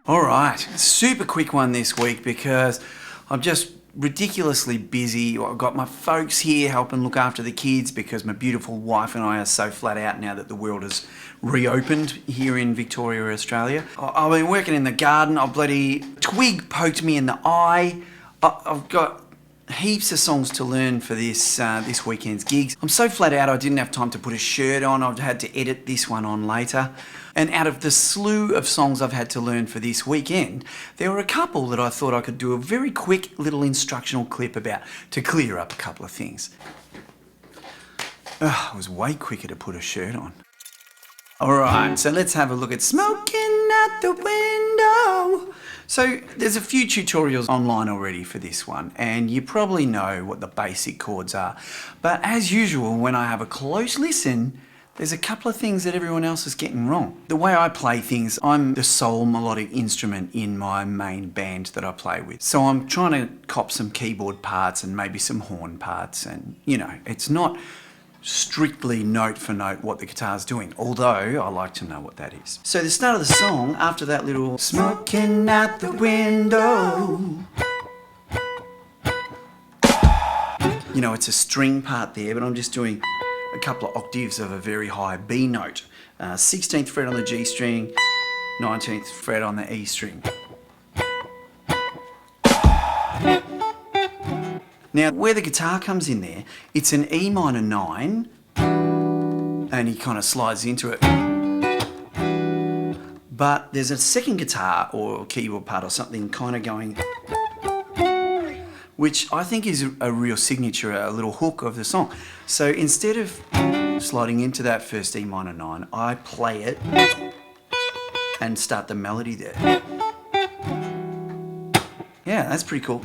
All right, super quick one this week because I'm just ridiculously busy. I've got my folks here helping look after the kids because my beautiful wife and I are so flat out now that the world has reopened here in Victoria, Australia. I've been working in the garden. A bloody twig poked me in the eye. I've got heaps of songs to learn for this weekend's gigs. I'm so flat out I didn't have time to put a shirt on. I've had to edit this one on later. And out of the slew of songs I've had to learn for this weekend, there were a couple that I thought I could do a very quick little instructional clip about to clear up a couple of things. It was way quicker to put a shirt on. Alright, so let's have a look at Smokin' at the Window. So there's a few tutorials online already for this one, and you probably know what the basic chords are. But as usual, when I have a close listen, there's a couple of things that everyone else is getting wrong. The way I play things, I'm the sole melodic instrument in my main band that I play with. So I'm trying to cop some keyboard parts and maybe some horn parts, and you know, it's not strictly note for note what the guitar's doing, although I like to know what that is. So the start of the song, after that little smoking out the window, you know, it's a string part there, but I'm just doing a couple of octaves of a very high B note. 16th fret on the G string, 19th fret on the E string. Now, where the guitar comes in there, it's an E minor 9, and he kind of slides into it. But there's a second guitar or keyboard part or something kind of going, which I think is a real signature, a little hook of the song. So instead of sliding into that first E minor 9, I play it and start the melody there. Yeah, that's pretty cool.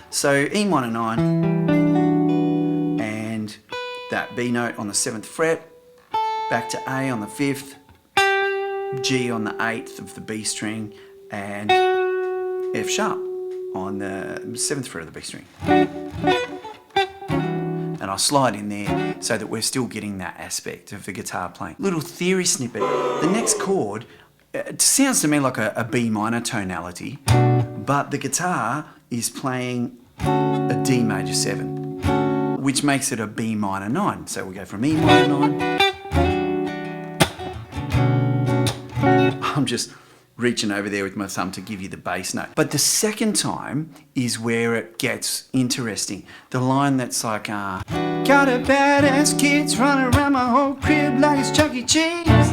So E minor 9 and that B note on the 7th fret, back to A on the 5th, G on the 8th of the B string, and F sharp on the 7th fret of the B string. And I slide in there so that we're still getting that aspect of the guitar playing. Little theory snippet. The next chord, it sounds to me like a B minor tonality, but the guitar is playing a D major 7, which makes it a B minor 9. So we go from E minor 9. I'm just reaching over there with my thumb to give you the bass note. But the second time is where it gets interesting. The line that's like, got a badass kids running around my whole crib like it's Chuck E. Cheese,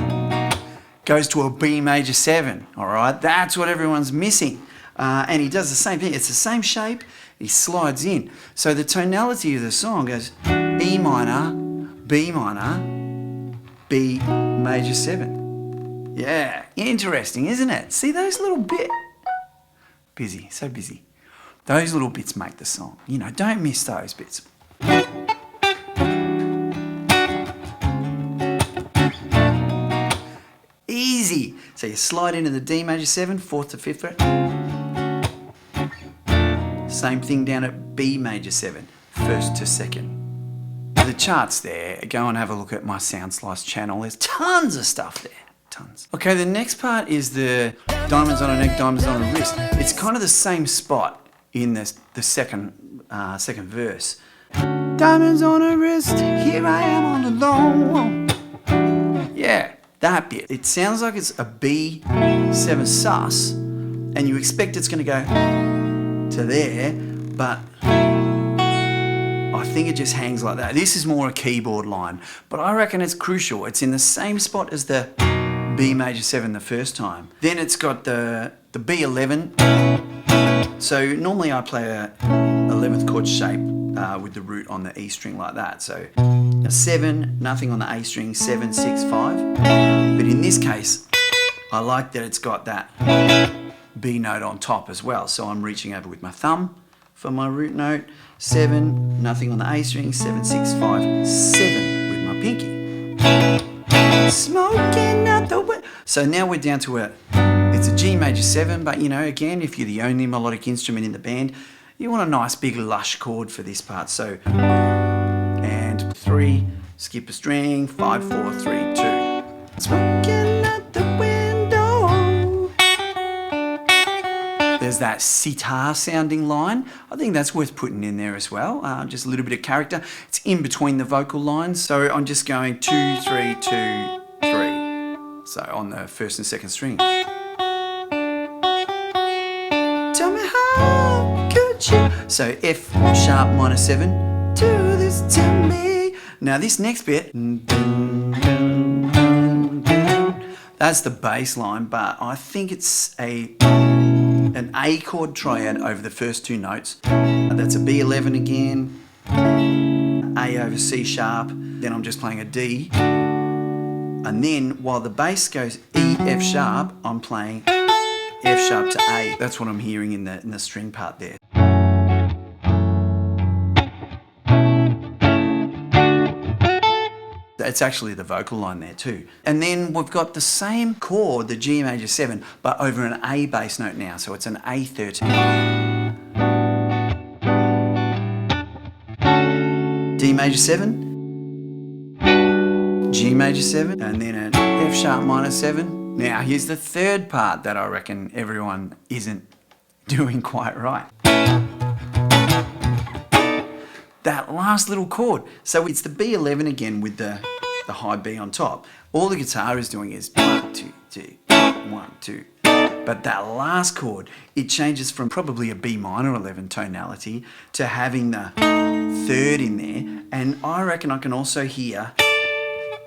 goes to a B major 7, all right? That's what everyone's missing. And he does the same thing. It's the same shape. He slides in. So the tonality of the song goes E minor, B minor, B major 7. Yeah, interesting, isn't it? See those little bits? Busy, so busy. Those little bits make the song. You know, don't miss those bits. Easy. So you slide into the D major 7, 4th to 5th fret. Same thing down at B major 7, 1st to 2nd. The charts there, go and have a look at my Sound Slice channel. There's tons of stuff there, tons. Okay, the next part is the diamonds on a neck, diamonds on a wrist. It's kind of the same spot in the second verse. Diamonds on a wrist, here I am all alone. Yeah, that bit. It sounds like it's a B7 sus, and you expect it's going to go to there, but I think it just hangs like that. This is more a keyboard line, but I reckon it's crucial. It's in the same spot as the B major 7 the first time. Then it's got the B11. So normally I play a 11th chord shape with the root on the E string like that. So a 7, nothing on the A string, 7, 6, 5. But in this case, I like that it's got that B note on top as well. So I'm reaching over with my thumb for my root note, 7, nothing on the A string, 7, 6, 5, 7 with my pinky. Smoking out the window. So now we're down to it's a G major 7, but you know, again, if you're the only melodic instrument in the band, you want a nice big lush chord for this part. So, and 3, skip a string, 5, 4, 3, 2. Smoking out the window. There's that sitar sounding line. I think that's worth putting in there as well. Just a little bit of character. It's in between the vocal lines. So I'm just going 2, 3, 2, 3. So on the first and second string. Tell me how could you? So F sharp minor 7. Do this to me. Now this next bit. That's the bass line, but I think it's an A chord triad over the first two notes. That's a B11 again, A over C sharp, then I'm just playing a D. And then while the bass goes E, F sharp, I'm playing F sharp to A. That's what I'm hearing in the string part there. It's actually the vocal line there too. And then we've got the same chord, the G major 7, but over an A bass note now, so it's an A13. D major 7, G major 7, and then an F sharp minor 7. Now here's the third part that I reckon everyone isn't doing quite right. That last little chord. So it's the B11 again with the high B on top. All the guitar is doing is 1, 2, 2, 1, 2. But that last chord, it changes from probably a B minor 11 tonality to having the third in there. And I reckon I can also hear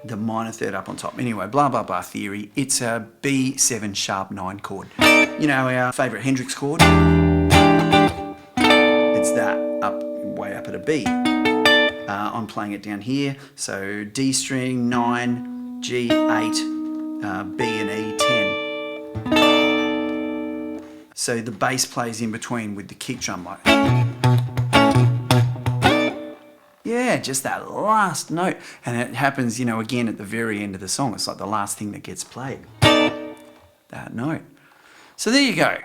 the minor third up on top. Anyway, blah, blah, blah theory. It's a B7 sharp 9 chord. You know, our favourite Hendrix chord? It's that up, way up at a B. I'm playing it down here, so D string 9, G 8, B and E 10. So the bass plays in between with the kick drum like. Yeah, just that last note, and it happens, you know, again at the very end of the song. It's like the last thing that gets played. That note. So there you go.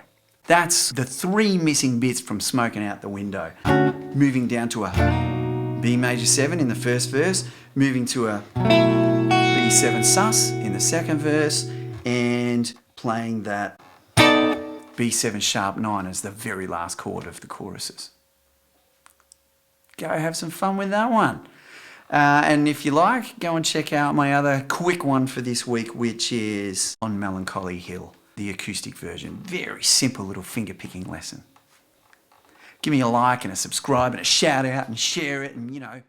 That's the 3 missing bits from Smokin' Out the Window. Moving down to a B major 7 in the first verse, moving to a B7 sus in the second verse, and playing that B7 sharp 9 as the very last chord of the choruses. Go have some fun with that one. And if you like, go and check out my other quick one for this week, which is On Melancholy Hill, the acoustic version. Very simple little finger picking lesson. Give me a like and a subscribe and a shout out and share it and, you know.